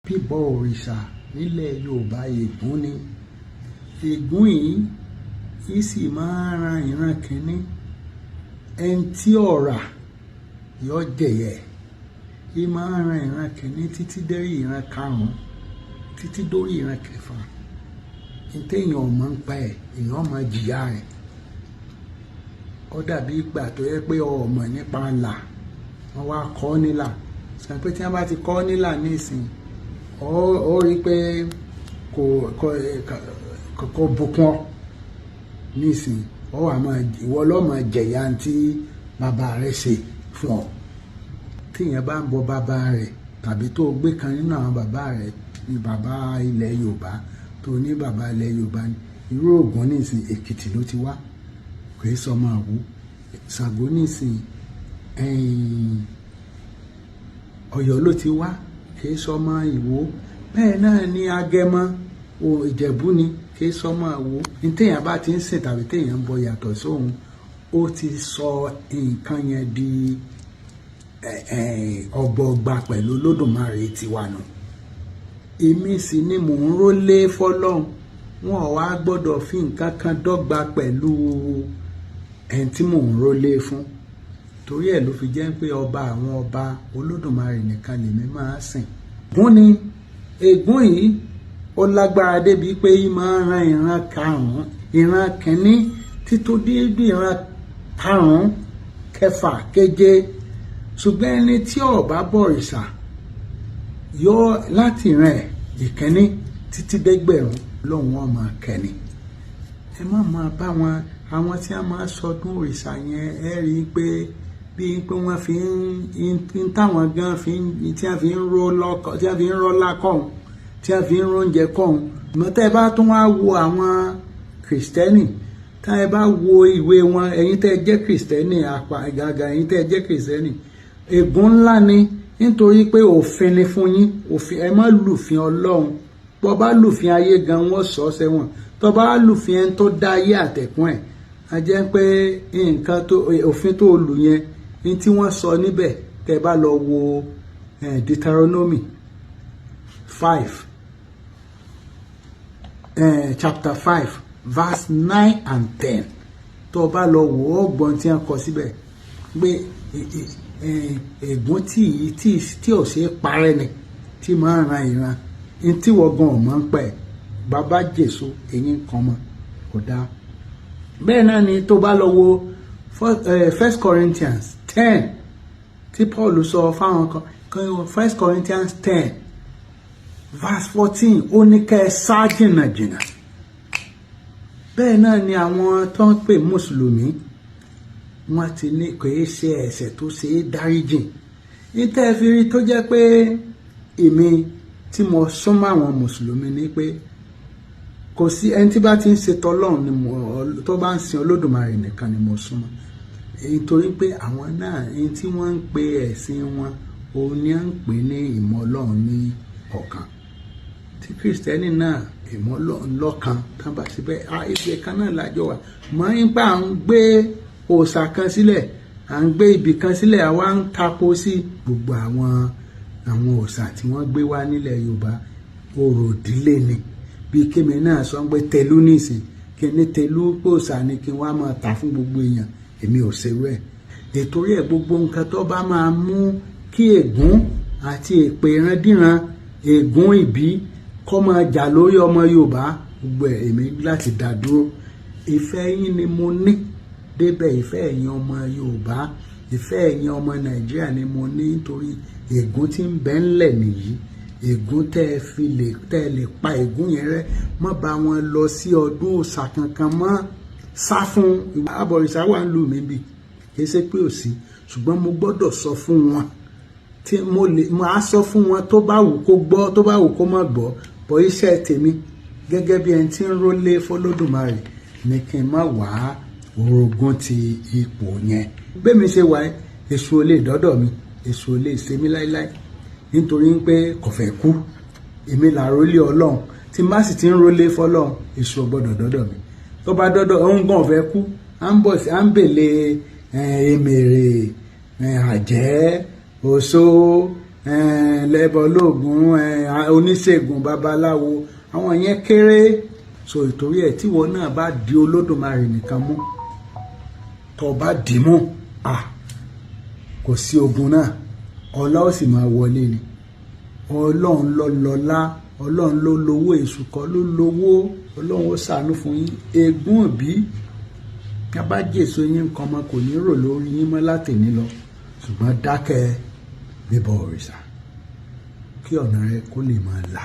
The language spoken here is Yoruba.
Bíbọ òrìṣà nílẹ̀ Yorùbá ègún ni. Ègún yìí sì máa ń ran ìran kìíní. Ẹni tí ọ̀rà yọ jẹ̀yẹ. Yìí máa ń ran ìran kìíní títí dórí ìran karùn-ún, títí dórí ìran kẹfà. Téèyàn ò mọ̀ ń pa ẹ̀, èèyàn máa jìyà rẹ̀. Ó dàbí ìgbà tó yẹ pé o mọ̀ nípa là, wọ́n wá kọ́ ọ́ nílà. Sọ pé tí wọ́n bá ti kọ́ ọ́ nílà nísìnyí, ó rí pé kò bùkún ọ nísìnyí. Ìwọ ló máa jẹ̀yà tí bàbá rẹ̀ ṣe fún ọ. Tíyẹn bá ń bọ bàbá rẹ̀ tàbí tó gbé kan nínú àwọn bàbá rẹ̀ ní bàbá ilẹ̀ Yorùbá, tó ní bàbá ilẹ̀ Yorùbá ní irú Ògún nísìnyí Èkìtì ló ti wá, kò í sọmọ Àwó. Ṣàngó nísìnyí Ọ̀yọ́ ló ti wá, kì í sọmọ Ìwó. Bẹ́ẹ̀ náà ni Agẹmọ Ìjẹ̀bú ni, kì í sọmọ Àwó. Ní téèyàn bá ti ń sìn tàbí téèyàn ń bọ yàtọ̀ sóhun, ó ti sọ nǹkan yẹn di ọ̀bọ̀gbà pẹ̀lú Olódùmarè tiwa nù. Èmi sì ni mò ń rólé fọ́lọ́run. Wọn ò wá gbọ́dọ̀ fi nǹkan kan dọ́gba pẹ̀lú ẹni tí mò ń rólé fún. Torí ẹ̀ ló fi jẹ́ pé ọba àwọn ọba Olódùmarè nìkan lèmi máa sìn. Ègún ni. Ègún yìí ó lágbára débi pé yìí máa ń ran ìran karùn-ún, ìran kìíní títí dé ìran karùn-ún, kẹfà, keje. Ṣùgbọ́n ẹni tí ó bá bọ̀rìṣà yọ láti ìran ìkíní títí dẹ́gbẹ̀rún lóun wọn máa kẹ́ni. Ẹ má máa bá àwọn tí a máa sọdún òrìṣà yẹn, ẹ rí i pé bíi pé wọ́n fi ń táwọn gan tí a fi ń rọ́ lákọ̀ọ́hún, tí a fi ń róúnjẹ kọ́hún. Ìmọ̀ tẹ́ ẹ bá tún wá wo àwọn kìrìsìtẹ́nì, tá ẹ bá wo ìwé wọn, ẹ̀yin tẹ́ ẹ jẹ́ kìrìsìtẹ́nì àgàgà, ẹ̀yin tẹ́ ẹ jẹ́ kìrìsìtẹ́nì, ègún ńlá ni, nítorí pé òfin ni fún yín. Òfin, ẹ má lùfin Ọlọ́run. Bọ́ bá lùfin ayé gan, wọ́n sọ ọ́ sẹ́wọ̀n. Tọ́ bá lùfin ẹni tó dá ayé àtẹ̀kùn ẹ̀, a jẹ́ pé òfin tó lù yẹn ní tí wọ́n sọ níbẹ̀. Tẹ́ bá lọ wo Deuteronomy 5, chapter 5, verse 9 and 10. Tó bá lọ wò ó gbọ́n tí wọ́n kọ síbẹ̀ pé ègún tí ò ṣe é parẹ́ ni, tí máa ń ran ìran. Ní tí wọ́n gan ò mọ̀ ń pẹ́, bàbá Jésù eyín kan mọ́, kò dáa. Bẹ́ẹ̀ náà ni tó bá lọ wo 1 Corinthians 10 tí Paul sọ fáwọn kan, 1 Corinthians 10 verse 14, ó ní kẹ́ ẹ sá jìnnàjìnnà. Bẹ́ẹ̀ náà ni àwọn tó ń pè mùsùlùmí, wọ́n ti ní kò é ṣe ẹ̀ṣẹ̀ tó ṣe é dáríjìn. Ní tẹ́ ẹ fi rí tó jẹ́ pé èmi tí mo súnmọ́ àwọn mùsùlùmí ni pé kò sí ẹni tí bá ti ń ṣe tọ́lọ́run ni tó bá ń sin Olódùmarè nìkan ni mo súnmọ́. Nítorí pé àwọn náà ẹni tí wọ́n ń pe ẹ̀sìn wọn, òun ni à ń pè ní ìmọ̀ Ọlọ́run ní ọ̀kan. Tí kìrìsìtẹ́nì náà ìmọ̀ Ọlọ́run lọ́kan, tán bá síbẹ̀ ìgbẹ́ kan náà lájọ wà. Mọ̀ nípa à ń gbé òòṣà kan sílẹ̀, à ń gbé ibì kan sílẹ̀, àwa ń tapo sí gbogbo àwọn òòṣà tí wọ́n gbé wá nílẹ̀ Yorùbá. Orò ìdílé ni. Bí kémi náà sọ pé tẹlú nìsín, kí ní tẹlú òòṣà ni kí wọ́n á máa ta fún gbogbo èèyàn. Èmi ò ṣe rẹ̀. Nítorí ẹ̀ gbogbo nǹkan tó bá máa mú kí ègún àti èpè ìrandíran, ègún ìbí kó máa jà lórí ọmọ Yorùbá, gbogbo ẹ̀ èmi láti dá dúró. Ìfẹ́ yín ni mo ní débẹ̀, ìfẹ́ ẹ̀yin ọmọ Yorùbá, ìfẹ́ ẹ̀yin ọmọ Nàìjíríà ni mo ní. Nítorí ègún tí ń bẹ ńlẹ̀ nìyí. Ègún tẹ́ ẹ lè pa ègún yẹn rẹ́. Má bá wọn lọ sí ọdún òòṣà kankan mọ́. Sá fún abọ̀rìṣà wà ń lù mí bì, kì í ṣe pé ò sí, ṣùgbọ́n mo gbọ́dọ̀ sọ fún wọn. Tí máa sọ fún wọn, tó bá wù kó gbọ́, tó bá wù kó má gbọ́. Bọ́ iṣẹ́ tèmi gẹ́gẹ́ bí ẹni tí ń rólé f'Olódùmarè ni kí n má wá orogún ti ipò yẹn. Bẹ́ẹ̀mi ṣe wà, èṣù ò lè dọ́dọ̀ mi, èṣù ò lè ṣe mí láíláí. Nítorí pé kò fẹ́ kú. Èmi là rólé Ọlọ́run. Tí n bá sì ti ń rólé f'Ọlọ́run, èṣù ò gbọ́dọ̀ dọ́dọ̀ mi. Tó bá dọ́dọ̀ òun gan fẹ́ kú, à ń bèlè èmèrè, àjẹ́, oṣó, lẹ́bọ̀ lóògùn oníṣègùn babaláwo àwọn yẹn kéré. So ìtorí ẹ̀ tí wọn náà bá di Olódùmarè nìkan mú tó bá dì mú kò sí ogun náà ọlá ó sì máa wọlé ni. Ọlọ́run ló lọ́lá, Ọlọ́run ló lówó, èṣù kọ́ ló lówó. Ọlọ́run ó ṣàánú fún yín. Ègún òbí bá jèso yín nǹkan ọmọ kò ní rò lórí yín mọ́ látẹ̀ní lọ, ṣùgbọ́n dákẹ́ bíbọ òrìṣà kí ọ̀nà rẹ kó lè máa là.